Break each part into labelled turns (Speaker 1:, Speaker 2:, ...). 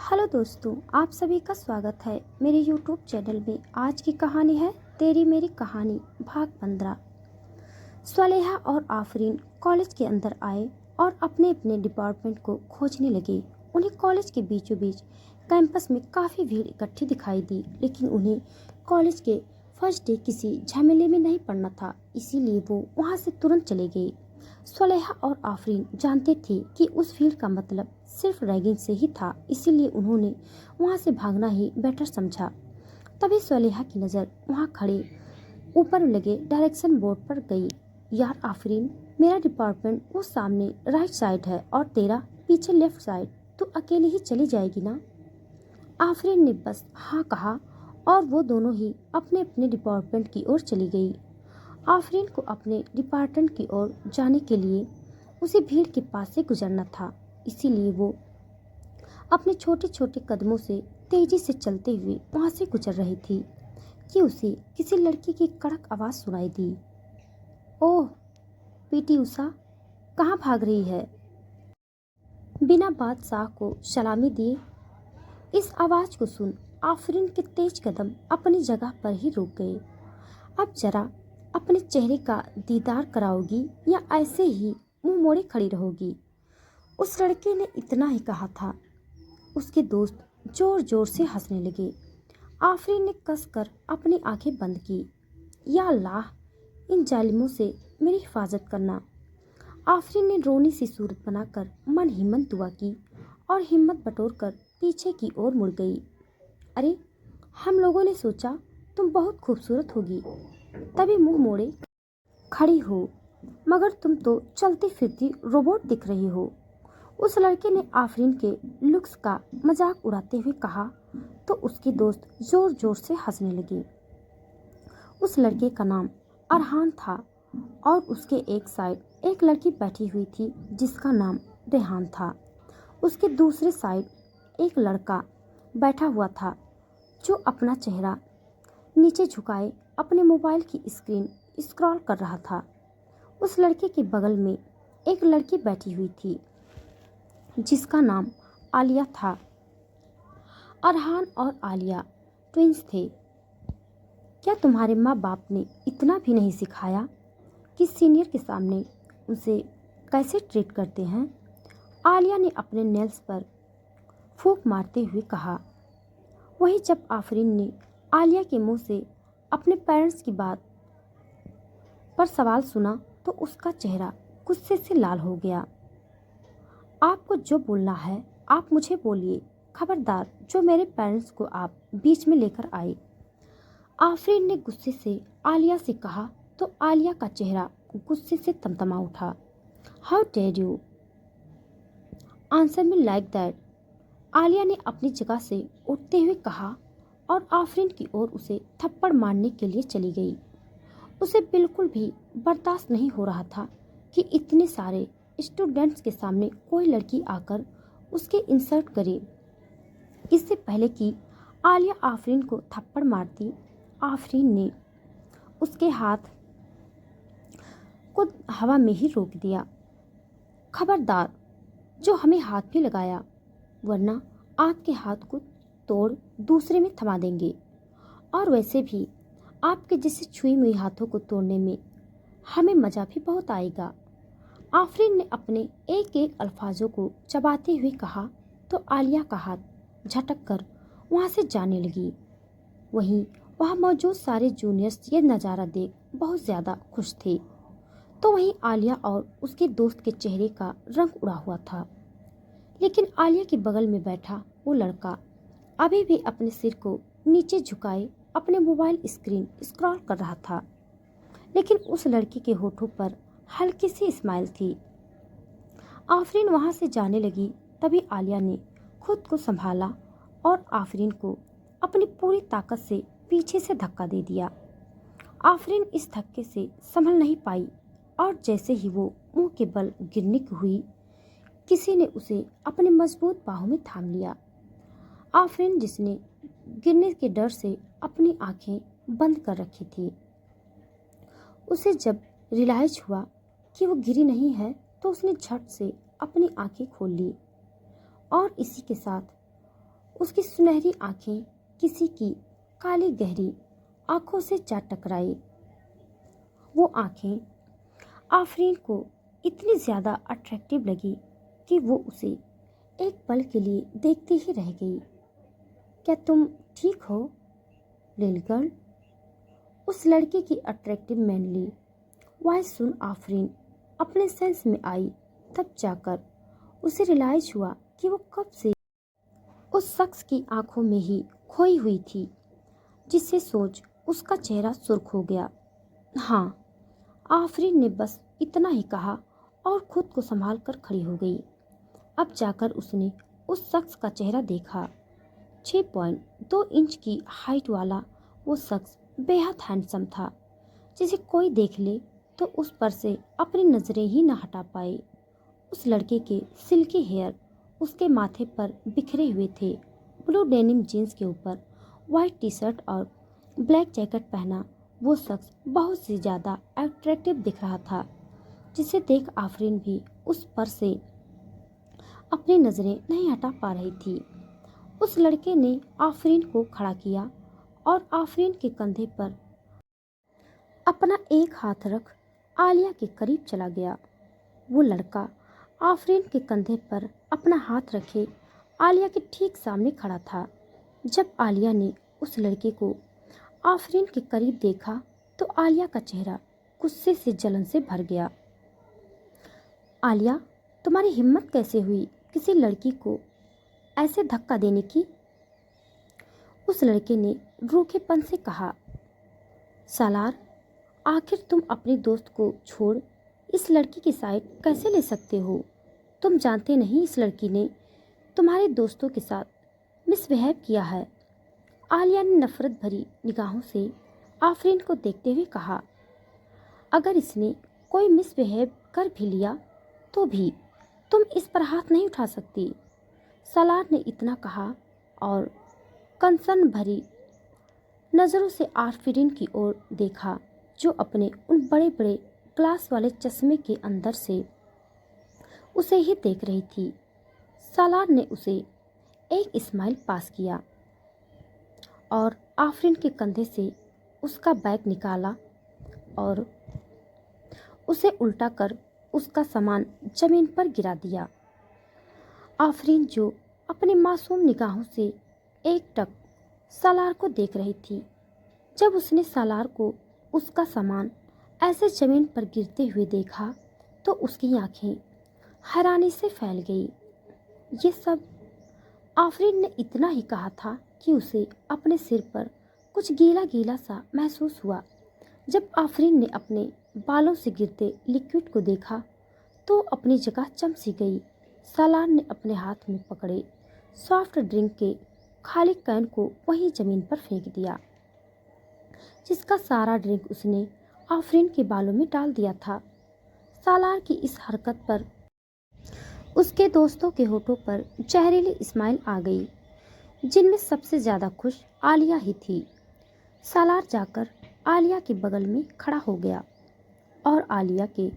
Speaker 1: Hello दोस्तों, आप सभी का स्वागत है मेरे यूट्यूब चैनल में। आज की कहानी है तेरी मेरी कहानी भाग 15। सलेहा और आफरीन कॉलेज के अंदर आए और अपने अपने डिपार्टमेंट को खोजने लगे। उन्हें कॉलेज के बीचों बीच कैंपस में काफ़ी भीड़ इकट्ठी दिखाई दी, लेकिन उन्हें कॉलेज के फर्स्ट डे किसी झमेले में नहीं पड़ना था, इसीलिए वो वहाँ से तुरंत चले गए। सलेहा और आफरीन जानते थे कि उस भीड़ का मतलब सिर्फ रैगिंग से ही था, इसीलिए उन्होंने वहाँ से भागना ही बेटर समझा। तभी सलेहा की नज़र वहाँ खड़े ऊपर लगे डायरेक्शन बोर्ड पर गई। यार आफरीन, मेरा डिपार्टमेंट वो सामने राइट साइड है और तेरा पीछे लेफ्ट साइड। तू अकेले ही चली जाएगी ना? आफरीन ने बस हाँ कहा और वो दोनों ही अपने अपने डिपार्टमेंट की ओर चली गई। आफरीन को अपने डिपार्टमेंट की ओर जाने के लिए उसे भीड़ के पास से गुजरना था, इसीलिए वो अपने छोटे छोटे कदमों से तेजी से चलते हुए वहां से गुजर रही थी कि उसे किसी लड़की की कड़क आवाज़ सुनाई दी। ओह पीटी उषा, कहाँ भाग रही है? बिना बादशाह को सलामी दिए इस आवाज़ को सुन आफरीन के तेज कदम अपनी जगह पर ही रुक गए। अब जरा अपने चेहरे का दीदार कराओगी या ऐसे ही मुंह मोड़े खड़ी रहोगी? उस लड़के ने इतना ही कहा था। उसके दोस्त जोर जोर से हंसने लगे। आफरीन ने कसकर अपनी आंखें बंद की। या अल्लाह, इन जालिमों से मेरी हिफाजत करना। आफरीन ने रोनी सी सूरत बनाकर मन ही मन दुआ की और हिम्मत बटोरकर पीछे की ओर मुड़ गई। अरे, हम लोगों ने सोचा तुम बहुत खूबसूरत होगी, तभी मुंह मोड़े खड़ी हो, मगर तुम तो चलती फिरती रोबोट दिख रही हो। उस लड़के ने आफरीन के लुक्स का मजाक उड़ाते हुए कहा तो उसके दोस्त जोर जोर से हंसने लगे। उस लड़के का नाम अरहान था और उसके एक साइड एक लड़की बैठी हुई थी जिसका नाम रेहान था। उसके दूसरे साइड एक लड़का बैठा हुआ था जो अपना चेहरा नीचे झुकाए अपने मोबाइल की स्क्रीन स्क्रॉल कर रहा था। उस लड़के के बगल में एक लड़की बैठी हुई थी जिसका नाम आलिया था। अरहान और आलिया ट्विंस थे। क्या तुम्हारे माँ बाप ने इतना भी नहीं सिखाया कि सीनियर के सामने उसे कैसे ट्रीट करते हैं? आलिया ने अपने नेल्स पर फूंक मारते हुए कहा। वहीं जब आफरीन ने आलिया के मुंह से अपने पेरेंट्स की बात पर सवाल सुना तो उसका चेहरा गुस्से से लाल हो गया। आपको जो बोलना है आप मुझे बोलिए, खबरदार जो मेरे पेरेंट्स को आप बीच में लेकर आए। आफरीन ने गुस्से से आलिया से कहा तो आलिया का चेहरा गुस्से से तमतमा उठा। How dare you answer me like that? Alia ने अपनी जगह से उठते हुए कहा और आफरीन की ओर उसे थप्पड़ मारने के लिए चली गई। उसे बिल्कुल भी बर्दाश्त नहीं हो रहा था कि इतने सारे स्टूडेंट्स के सामने कोई लड़की आकर उसके इंसल्ट करे। इससे पहले कि आलिया आफरीन को थप्पड़ मारती, आफरीन ने उसके हाथ को हवा में ही रोक दिया। खबरदार जो हमें हाथ भी लगाया, वरना आपके हाथ को तोड़ दूसरे में थमा देंगे। और वैसे भी आपके जैसे छुई मुई हाथों को तोड़ने में हमें मज़ा भी बहुत आएगा। आफरीन ने अपने एक एक अल्फाजों को चबाते हुए कहा तो आलिया का हाथ झटक कर वहाँ से जाने लगी। वहीं वहाँ मौजूद सारे जूनियर्स ये नज़ारा देख बहुत ज़्यादा खुश थे। तो वहीं आलिया और उसके दोस्त के चेहरे का रंग उड़ा हुआ था। लेकिन आलिया के बगल में बैठा वो लड़का अभी भी अपने सिर को नीचे झुकाए अपने मोबाइल स्क्रीन स्क्रॉल कर रहा था। लेकिन उस लड़की के होठों पर हल्की सी स्माइल थी। आफरीन वहां से जाने लगी, तभी आलिया ने खुद को संभाला और आफरीन को अपनी पूरी ताकत से पीछे से धक्का दे दिया। आफरीन इस धक्के से संभल नहीं पाई और जैसे ही वो मुंह के बल गिरने की हुई, किसी ने उसे अपने मजबूत बाहों में थाम लिया। आफरीन, जिसने गिरने के डर से अपनी आंखें बंद कर रखी थी, उसे जब रियलाइज हुआ कि वो गिरी नहीं है तो उसने झट से अपनी आंखें खोल ली और इसी के साथ उसकी सुनहरी आंखें किसी की काली गहरी आंखों से जा टकराई। वो आंखें आफरीन को इतनी ज़्यादा अट्रैक्टिव लगी कि वो उसे एक पल के लिए देखती ही रह गई। क्या तुम ठीक हो लिल गर्ल? उस लड़के की अट्रैक्टिव मैनली वॉइस सुन आफरीन अपने सेंस में आई। तब जाकर उसे रियलाइज हुआ कि वो कब से उस शख्स की आंखों में ही खोई हुई थी, जिससे सोच उसका चेहरा सुर्ख हो गया। हाँ, आफरीन ने बस इतना ही कहा और खुद को संभाल कर खड़ी हो गई। अब जाकर उसने उस शख्स का चेहरा देखा। 6.2 इंच की हाइट वाला वो शख्स बेहद हैंडसम था, जिसे कोई देख ले तो उस पर से अपनी नज़रें ही न हटा पाए। उस लड़के के सिल्की हेयर उसके माथे पर बिखरे हुए थे। ब्लू डेनिम जीन्स के ऊपर वाइट टी शर्ट और ब्लैक जैकेट पहना वो शख्स बहुत ही ज़्यादा अट्रैक्टिव दिख रहा था, जिसे देख आफरीन भी उस पर से अपनी नज़रें नहीं हटा पा रही थी। उस लड़के ने आफरीन को खड़ा किया और आफरीन के कंधे पर अपना एक हाथ रख आलिया के करीब चला गया। वो लड़का आफरीन के कंधे पर अपना हाथ रखे आलिया के ठीक सामने खड़ा था। जब आलिया ने उस लड़के को आफरीन के करीब देखा तो आलिया का चेहरा गुस्से से जलन से भर गया। आलिया, तुम्हारी हिम्मत कैसे हुई किसी लड़की को ऐसे धक्का देने की? उस लड़के ने रूखेपन से कहा। सालार, आखिर तुम अपने दोस्त को छोड़ इस लड़की की साइड कैसे ले सकते हो? तुम जानते नहीं इस लड़की ने तुम्हारे दोस्तों के साथ मिसबिहेव किया है। आलिया ने नफरत भरी निगाहों से आफरीन को देखते हुए कहा। अगर इसने कोई मिसबिहेव कर भी लिया तो भी तुम इस पर हाथ नहीं उठा सकती। सालार ने इतना कहा और कंसर्न भरी नज़रों से आफरीन की ओर देखा, जो अपने उन बड़े बड़े ग्लास वाले चश्मे के अंदर से उसे ही देख रही थी। सालार ने उसे एक स्माइल पास किया और आफरीन के कंधे से उसका बैग निकाला और उसे उल्टा कर उसका सामान जमीन पर गिरा दिया। आफरीन, जो अपनी मासूम निगाहों से एकटक सालार को देख रही थी, जब उसने सालार को उसका सामान ऐसे जमीन पर गिरते हुए देखा तो उसकी आंखें हैरानी से फैल गई। ये सब आफरीन ने इतना ही कहा था कि उसे अपने सिर पर कुछ गीला गीला सा महसूस हुआ। जब आफरीन ने अपने बालों से गिरते लिक्विड को देखा तो अपनी जगह चमसी गई। सालार ने अपने हाथ में पकड़े सॉफ्ट ड्रिंक के खाली कैन को वहीं जमीन पर फेंक दिया, जिसका सारा ड्रिंक उसने आफरीन के बालों में डाल दिया था। सालार की इस हरकत पर उसके दोस्तों के होठों पर जहरीली स्माइल आ गई, जिनमें सबसे ज़्यादा खुश आलिया ही थी। सालार जाकर आलिया के बगल में खड़ा हो गया और आलिया के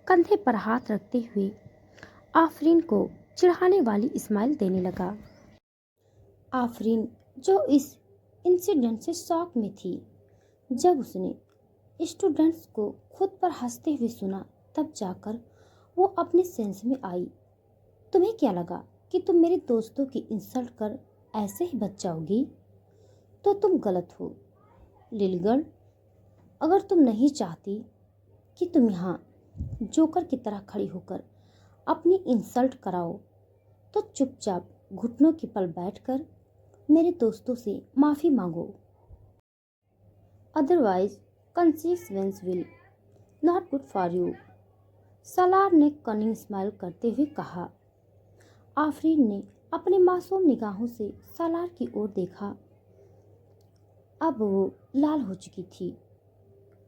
Speaker 1: कंधे पर हाथ रखते हुए आफरीन को चिढ़ाने वाली स्माइल देने लगा। आफरीन, जो इस इंसिडेंट से शॉक में थी, जब उसने स्टूडेंट्स को खुद पर हंसते हुए सुना, तब जाकर वो अपने सेंस में आई। तुम्हें क्या लगा कि तुम मेरे दोस्तों की इंसल्ट कर ऐसे ही बच जाओगी? तो तुम गलत हो लिल गर्ल। अगर तुम नहीं चाहती कि तुम यहाँ जोकर की तरह खड़ी होकर अपनी इंसल्ट कराओ, तो चुपचाप घुटनों के पल बैठकर मेरे दोस्तों से माफ़ी मांगो। Otherwise consequence will not good for you. Salar ने कनिंग स्माइल करते हुए कहा। आफरीन ने अपनी मासूम निगाहों से सालार की ओर देखा। अब वो लाल हो चुकी थी।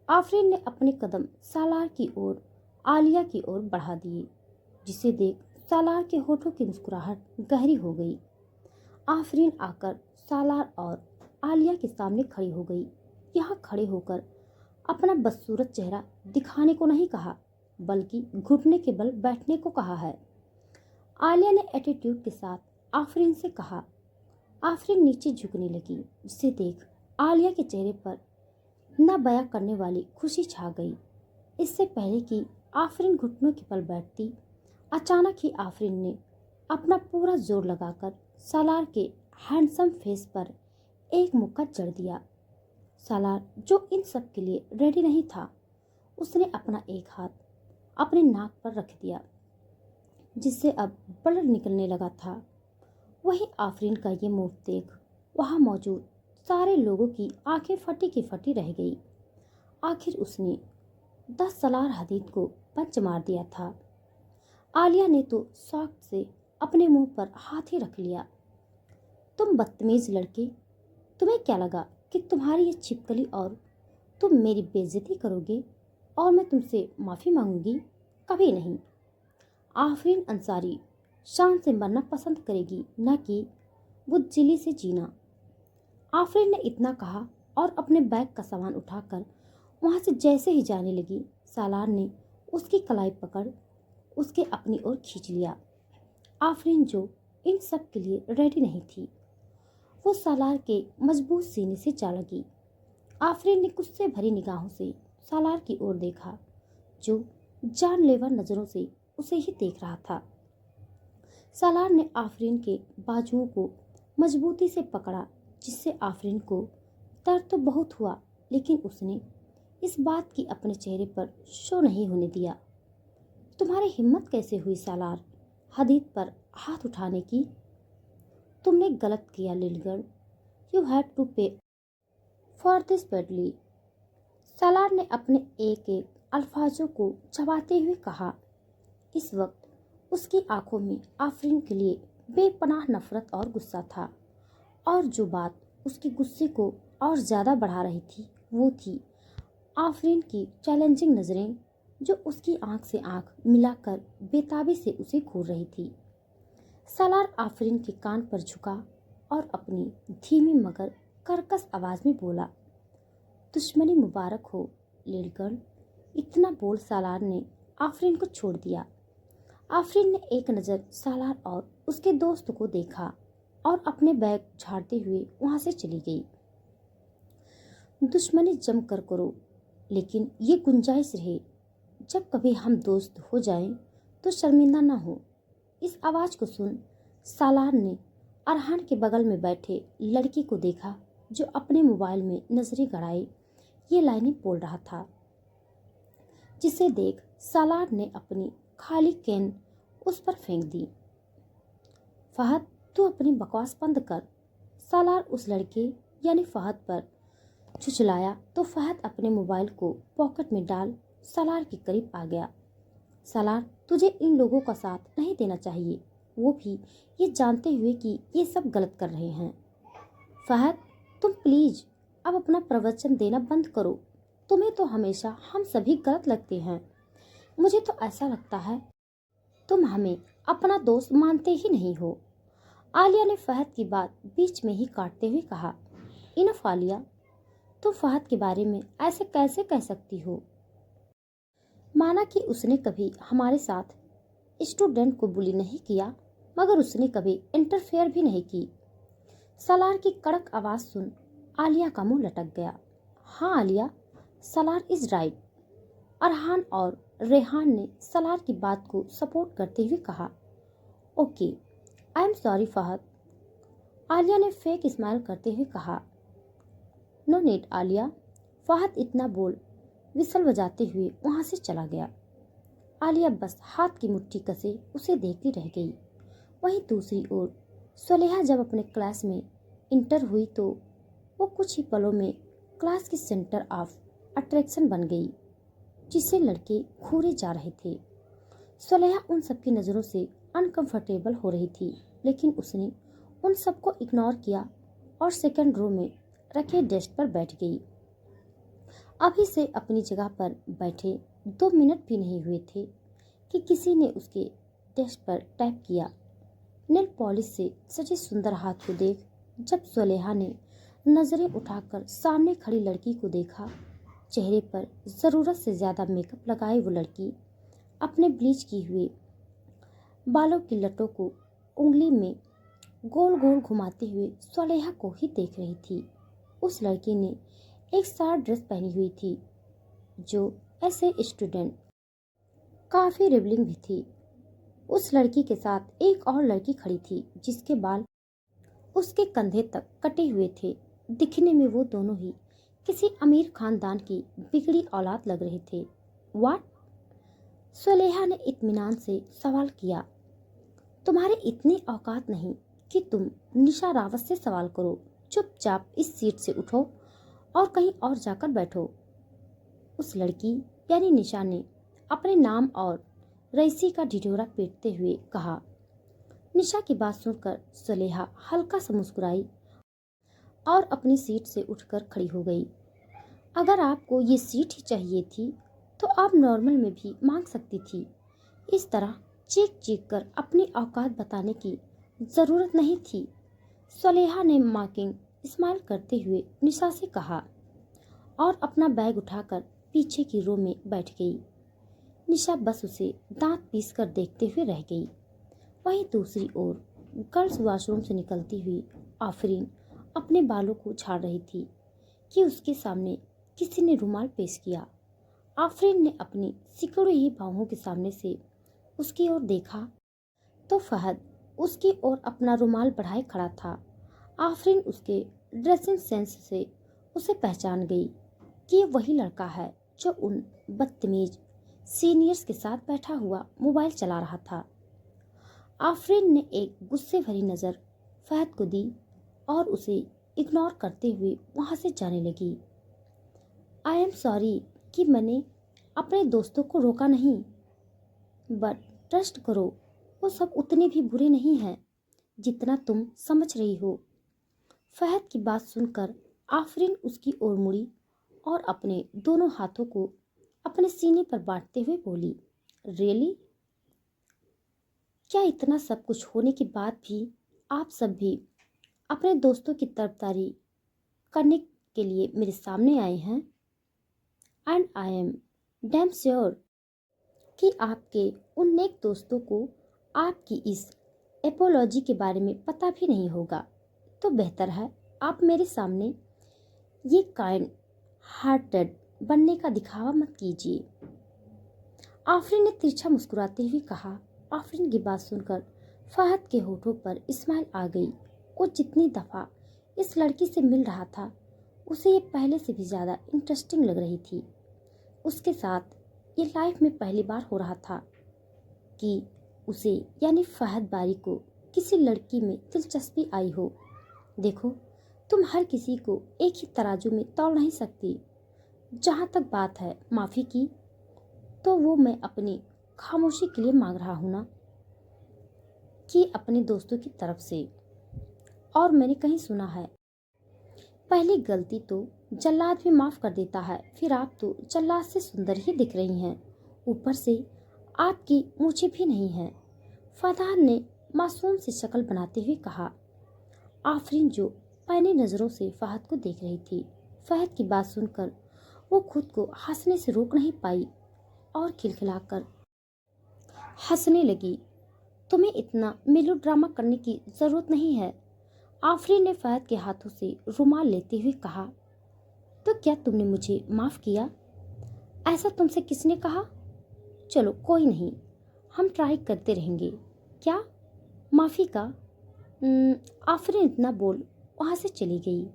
Speaker 1: आफरीन ने अपने कदम सालार की ओर आलिया की ओर बढ़ा दिए, जिसे देख सालार के होठों की मुस्कुराहट गहरी हो गई। आफरीन आकर सालार और आलिया के सामने खड़ी हो गई। यहाँ खड़े होकर अपना बदसूरत चेहरा दिखाने को नहीं कहा, बल्कि घुटने के बल बैठने को कहा है। आलिया ने एटीट्यूड के साथ आफरीन से कहा। आफरीन नीचे झुकने लगी, जिसे देख आलिया के चेहरे पर न बयां करने वाली खुशी छा गई। इससे पहले कि आफरीन घुटनों के बल बैठती, अचानक ही आफरीन ने अपना पूरा जोर लगाकर सालार के हैंडसम फेस पर एक मुक्का जड़ दिया। सालार, जो इन सब के लिए रेडी नहीं था, उसने अपना एक हाथ अपने नाक पर रख दिया, जिससे अब ब्लड निकलने लगा था। वही आफरीन का ये मूव देख वहां मौजूद सारे लोगों की आंखें फटी की फटी रह गई। आखिर उसने 10 सलार हदीद को पंच मार दिया था। आलिया ने तो शौक से अपने मुंह पर हाथ ही रख लिया। तुम बदतमीज लड़के, तुम्हें क्या लगा कि तुम्हारी ये छिपकली और तुम मेरी बेइज्जती करोगे और मैं तुमसे माफ़ी मांगूंगी? कभी नहीं। आफरीन अंसारी शान से मरना पसंद करेगी, न कि बुज़दिली से जीना। आफरीन ने इतना कहा और अपने बैग का सामान उठाकर वहां से जैसे ही जाने लगी, सालार ने उसकी कलाई पकड़ उसके अपनी ओर खींच लिया। आफरीन, जो इन सब के लिए रेडी नहीं थी, वो सालार के मजबूत सीने से जा लगी। आफरीन ने गुस्से भरी निगाहों से सालार की ओर देखा, जो जानलेवा नजरों से उसे ही देख रहा था। सालार ने आफरीन के बाजुओं को मजबूती से पकड़ा, जिससे आफरीन को दर्द तो बहुत हुआ, लेकिन उसने इस बात की अपने चेहरे पर शो नहीं होने दिया। तुम्हारी हिम्मत कैसे हुई सालार, हदीद पर हाथ उठाने की? तुमने गलत किया लिल गर्ल, यू हैव टू पे फॉर दिस बैडली। सालार ने अपने एक एक अल्फाजों को चबाते हुए कहा। इस वक्त उसकी आंखों में आफरीन के लिए बेपनाह नफरत और गुस्सा था, और जो बात उसके गुस्से को और ज़्यादा बढ़ा रही थी वो थी आफरीन की चैलेंजिंग नज़रें, जो उसकी आंख से आंख मिलाकर बेताबी से उसे घूर रही थी। सालार आफरीन के कान पर झुका और अपनी धीमी मगर कर्कश आवाज में बोला, दुश्मनी मुबारक हो लिल गर्ल। इतना बोल सालार ने आफरीन को छोड़ दिया। आफरीन ने एक नज़र सालार और उसके दोस्त को देखा और अपने बैग झाड़ते हुए वहां से चली गई। दुश्मनी जम कर करो, लेकिन ये गुंजाइश रहे, जब कभी हम दोस्त हो जाएं तो शर्मिंदा ना हो। इस आवाज़ को सुन सालार ने अरहान के बगल में बैठे लड़के को देखा, जो अपने मोबाइल में नजरें गड़ाए ये लाइनें बोल रहा था। जिसे देख सालार ने अपनी खाली कैन उस पर फेंक दी। फहद, तू अपनी बकवास बंद कर। सालार उस लड़के यानी फहद पर झुझलाया तो फहद अपने मोबाइल को पॉकेट में डाल सालार के करीब आ गया। सालार, तुझे इन लोगों का साथ नहीं देना चाहिए, वो भी ये जानते हुए कि ये सब गलत कर रहे हैं। फहद, तुम प्लीज अब अपना प्रवचन देना बंद करो। तुम्हें तो हमेशा हम सभी गलत लगते हैं। मुझे तो ऐसा लगता है तुम हमें अपना दोस्त मानते ही नहीं हो। आलिया ने फहद की बात बीच में ही काटते हुए कहा, इनफ आलिया, तुम फहद के बारे में ऐसे कैसे कह सकती हो? माना कि उसने कभी हमारे साथ स्टूडेंट को बुली नहीं किया, मगर उसने कभी इंटरफेयर भी नहीं की। सालार की कड़क आवाज सुन आलिया का मुंह लटक गया। हाँ आलिया, सालार इज राइट। अरहान और रेहान ने सालार की बात को सपोर्ट करते हुए कहा। Okay, I am sorry Fahad. Alia ने फेक स्माइल करते हुए कहा। No need Alia. फहद इतना बोल विसल बजाते हुए वहां से चला गया। आलिया बस हाथ की मुट्ठी कसे उसे देखती रह गई। वहीं दूसरी ओर सुलेहा जब अपने क्लास में इंटर हुई तो वो कुछ ही पलों में क्लास की सेंटर ऑफ अट्रैक्शन बन गई, जिसे लड़के घूरे जा रहे थे। सुलेहा उन सबकी नज़रों से अनकंफर्टेबल हो रही थी, लेकिन उसने उन सबको इग्नोर किया और सेकंड रो में रखे डेस्क पर बैठ गई। अभी से अपनी जगह पर बैठे 2 मिनट भी नहीं हुए थे कि किसी ने उसके डेस्क पर टैप किया। नेल पॉलिश से सजे सुंदर हाथ को देख जब सुलेहा ने नजरें उठाकर सामने खड़ी लड़की को देखा, चेहरे पर ज़रूरत से ज़्यादा मेकअप लगाए वो लड़की अपने ब्लीच किए हुए बालों की लटों को उंगली में गोल गोल घुमाते हुए सलेहा को ही देख रही थी। उस लड़की ने एक शार्ट ड्रेस पहनी हुई थी जो ऐसे स्टूडेंट काफी रिबलिंग भी थी। उस लड़की के साथ एक और लड़की खड़ी थी जिसके बाल उसके कंधे तक कटे हुए थे। दिखने में वो दोनों ही किसी अमीर खानदान की बिगड़ी औलाद लग रहे थे। व्हाट? सुलेहा ने इत्मीनान से सवाल किया। तुम्हारे इतनी औकात नहीं कि तुम निशा रावत से सवाल करो। चुपचाप इस सीट से उठो और कहीं और जाकर बैठो। उस लड़की यानी निशा ने अपने नाम और रईसी का ढिढोरा पीटते हुए कहा। निशा की बात सुनकर सुलेहा हल्का सा मुस्कुराई और अपनी सीट से उठकर खड़ी हो गई। अगर आपको ये सीट ही चाहिए थी तो आप नॉर्मल में भी मांग सकती थी। इस तरह चीख चीख कर अपनी औकात बताने की ज़रूरत नहीं थी। सुलेहा ने मार्किंग स्माइल करते हुए निशा से कहा और अपना बैग उठाकर पीछे की रो में बैठ गई। निशा बस उसे दांत पीस कर देखते हुए रह गई। वहीं दूसरी ओर गर्ल्स वॉशरूम से निकलती हुई आफरीन अपने बालों को झाड़ रही थी कि उसके सामने किसी ने रुमाल पेश किया। आफरीन ने अपनी सिकुड़ी हुई बाहों के सामने से उसकी ओर देखा तो फहद उसकी ओर अपना रुमाल बढ़ाए खड़ा था। आफरीन उसके ड्रेसिंग सेंस से उसे पहचान गई कि ये वही लड़का है जो उन बदतमीज सीनियर्स के साथ बैठा हुआ मोबाइल चला रहा था। आफरीन ने एक गुस्से भरी नज़र फहद को दी और उसे इग्नोर करते हुए वहाँ से जाने लगी। आई एम सॉरी कि मैंने अपने दोस्तों को रोका नहीं, बट ट्रस्ट करो वो सब उतने भी बुरे नहीं हैं जितना तुम समझ रही हो। फहद की बात सुनकर आफरीन उसकी ओर मुड़ी और अपने दोनों हाथों को अपने सीने पर बांटते हुए बोली, रियली? क्या इतना सब कुछ होने के बाद भी आप सब भी अपने दोस्तों की तरफदारी करने के लिए मेरे सामने आए हैं? And I am damn sure कि आपके उन नेक दोस्तों को आपकी इस एपोलॉजी के बारे में पता भी नहीं होगा। तो बेहतर है आप मेरे सामने ये काइंड हार्टेड बनने का दिखावा मत कीजिए। आफरीन ने तिरछा मुस्कुराते हुए कहा। आफरीन की बात सुनकर फहद के होठों पर स्माइल आ गई। वो जितनी दफ़ा इस लड़की से मिल रहा था उसे ये पहले से भी ज़्यादा इंटरेस्टिंग लग रही थी। उसके साथ ये लाइफ में पहली बार हो रहा था कि उसे यानी फहद बारी को किसी लड़की में दिलचस्पी आई हो। देखो, तुम हर किसी को एक ही तराजू में तौल नहीं सकती। जहाँ तक बात है माफ़ी की, तो वो मैं अपनी खामोशी के लिए मांग रहा हूँ ना कि अपने दोस्तों की तरफ से। और मैंने कहीं सुना है पहली गलती तो जल्लाद भी माफ़ कर देता है, फिर आप तो जल्लाद से सुंदर ही दिख रही हैं। ऊपर से आपकी मूछें भी नहीं हैं। फरहान ने मासूम सी शक्ल बनाते हुए कहा। आफरीन जो पैनी नज़रों से फहद को देख रही थी, फहद की बात सुनकर वो खुद को हंसने से रोक नहीं पाई और खिलखिलाकर हंसने लगी। तुम्हें इतना मेलोड्रामा करने की ज़रूरत नहीं है। आफरीन ने फहद के हाथों से रुमाल लेते हुए कहा। तो क्या तुमने मुझे माफ़ किया? ऐसा तुमसे किसने कहा? चलो कोई नहीं, हम ट्राई करते रहेंगे। क्या माफ़ी का? आफरीन इतना बोल वहाँ से चली गई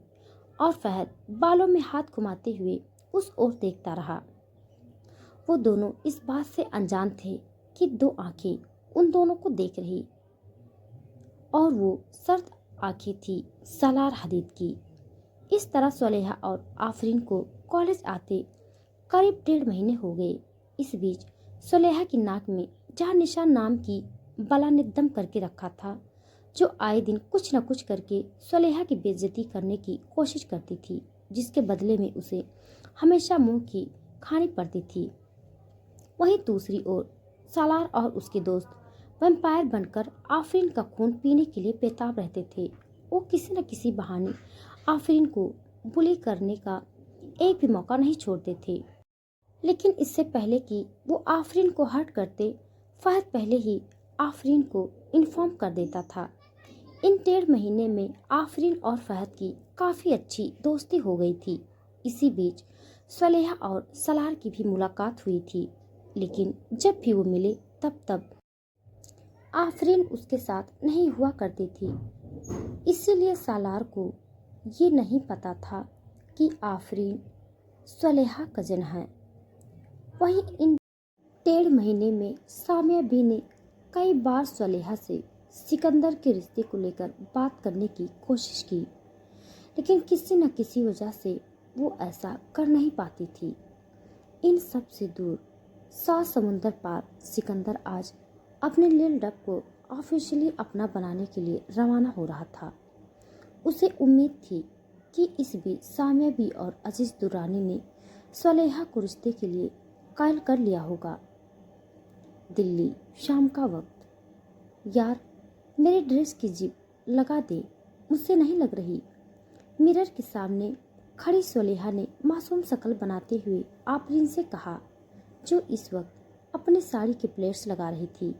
Speaker 1: और फहद बालों में हाथ घुमाते हुए उस ओर देखता रहा। वो दोनों इस बात से अनजान थे कि दो आंखें उन दोनों को देख रही और वो सर्द आंखें थी सलार हदीद की। इस तरह सुलेहा और आफरीन को कॉलेज आते करीब 1.5 महीने हो गए। इस बीच सुलेहा की नाक में जहाँ निशान नाम की बला ने दम करके रखा था, जो आए दिन कुछ न कुछ करके सुलेहा की बेइज्जती करने की कोशिश करती थी, जिसके बदले में उसे हमेशा मुंह की खानी पड़ती थी। वहीं दूसरी ओर सालार और उसके दोस्त वैम्पायर बनकर आफरीन का खून पीने के लिए बेताब रहते थे। वो किसी न किसी बहाने आफरीन को बुली करने का एक भी मौका नहीं छोड़ते थे। लेकिन इससे पहले कि वो आफरीन को हर्ट करते, फहद पहले ही आफरीन को इन्फॉर्म कर देता था। इन 1.5 महीने में आफरीन और फहद की काफ़ी अच्छी दोस्ती हो गई थी। इसी बीच सलेहा और सलार की भी मुलाकात हुई थी, लेकिन जब भी वो मिले तब आफरीन उसके साथ नहीं हुआ करती थी। इसीलिए सालार को ये नहीं पता था कि आफरीन सलेहा कज़न है। वहीं इन 1.5 महीने में सामिया बी ने कई बार सलेहा से सिकंदर के रिश्ते को लेकर बात करने की कोशिश की, लेकिन किसी न किसी वजह से वो ऐसा कर नहीं पाती थी। इन सब से दूर 7 समुंदर पार सिकंदर आज अपने लिल डब को ऑफिशियली अपना बनाने के लिए रवाना हो रहा था। उसे उम्मीद थी कि इस बीच सामिया बी और अजीज दुरानी ने सलेहा को रिश्ते के लिए कायल कर लिया होगा। दिल्ली, शाम का वक्त। यार, मेरे ड्रेस की जिप लगा दे, मुझसे नहीं लग रही। मिरर के सामने खड़ी सलेहा ने मासूम शक्ल बनाते हुए आफरीन से कहा, जो इस वक्त अपनी साड़ी के प्लेट्स लगा रही थी।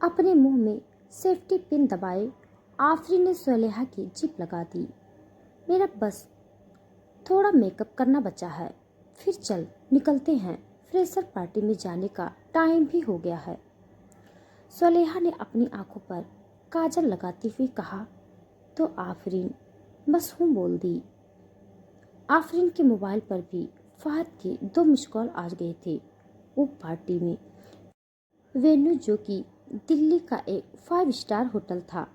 Speaker 1: अपने मुंह में सेफ्टी पिन दबाए आफरीन ने सलेहा की जिप लगा दी। मेरा बस थोड़ा मेकअप करना बचा है, फिर चल निकलते हैं, फ्रेशर पार्टी में जाने का टाइम भी हो गया है। सलेहा ने अपनी आंखों पर काजल लगाते हुए कहा तो आफरीन बस हूँ बोल दी। आफरीन के मोबाइल पर भी फहद के 2 मिस कॉल आ गए थे। वो पार्टी में वेन्यू, जो कि दिल्ली का एक 5 स्टार होटल था,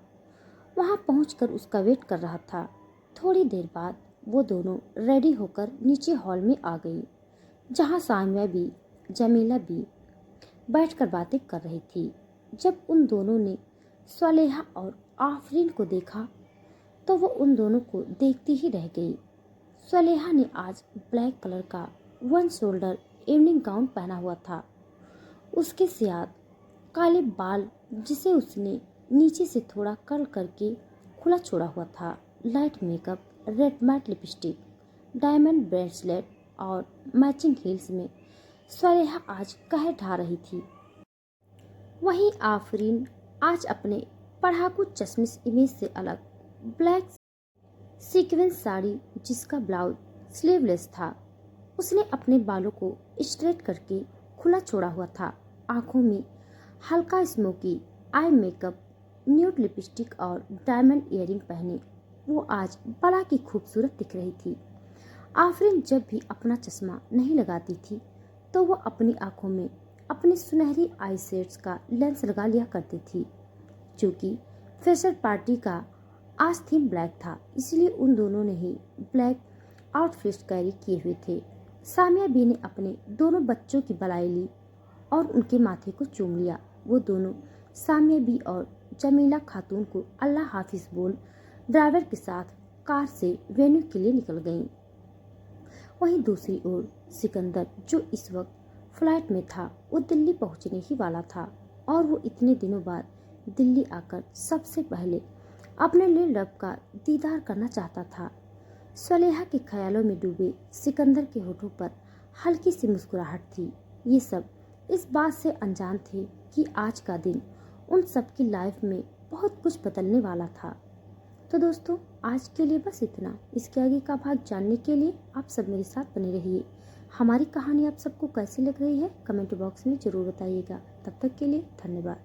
Speaker 1: वहां पहुंचकर उसका वेट कर रहा था। थोड़ी देर बाद वो दोनों रेडी होकर नीचे हॉल में आ गई, जहां सामिया भी जमीला भी बैठकर बातें कर रही थी। जब उन दोनों ने सलेहा और आफरीन को देखा तो वो उन दोनों को देखती ही रह गई। सलेहा ने आज ब्लैक कलर का 1 शोल्डर इवनिंग गाउन पहना हुआ था। उसके साथ काले बाल, जिसे उसने नीचे से थोड़ा कर्ल करके खुला छोड़ा हुआ था, light makeup, red matte lipstick, diamond bracelet और मैचिंग हील्स में सलेहा आज कहर ढा रही थी। वहीं आफरीन आज अपने पढ़ाकू चश्मिश इमेज से अलग ब्लैक सीक्वेंस साड़ी, जिसका ब्लाउज स्लीवलेस था, उसने अपने बालों को स्ट्रेट करके खुला छोड़ा हुआ था। आंखों में हल्का smoky eye makeup, nude lipstick और डायमंड इयररिंग पहने वो आज बड़ा की खूबसूरत दिख रही थी। आफरीन जब भी अपना चश्मा नहीं लगाती थी तो वो अपनी आंखों में अपने सुनहरी आई शेड्स का लेंस लगा लिया करती थी, जो कि फ्रेशर पार्टी का आज थीम ब्लैक था, इसलिए उन दोनों ने ही ब्लैक आउटफिट कैरी किए हुए थे। सामिया बी ने अपने दोनों बच्चों की बधाई ली और उनके माथे को चूम लिया। वो दोनों सामिया बी और जमीला खातून को अल्लाह हाफिज बोल ड्राइवर के साथ कार से वेन्यू के लिए निकल गईं। वहीं दूसरी ओर सिकंदर, जो इस वक्त फ्लाइट में था, वो दिल्ली पहुंचने ही वाला था और वो इतने दिनों बाद दिल्ली आकर सबसे पहले अपने लिल डब का दीदार करना चाहता था। सलेहा के ख्यालों में डूबे सिकंदर के होठों पर हल्की सी मुस्कुराहट थी। ये सब इस बात से अनजान थे कि आज का दिन उन सबकी लाइफ में बहुत कुछ बदलने वाला था। तो दोस्तों, आज के लिए बस इतना। इसके आगे का भाग जानने के लिए आप सब मेरे साथ बने रहिए। हमारी कहानी आप सबको कैसी लग रही है कमेंट बॉक्स में ज़रूर बताइएगा। तब तक के लिए धन्यवाद।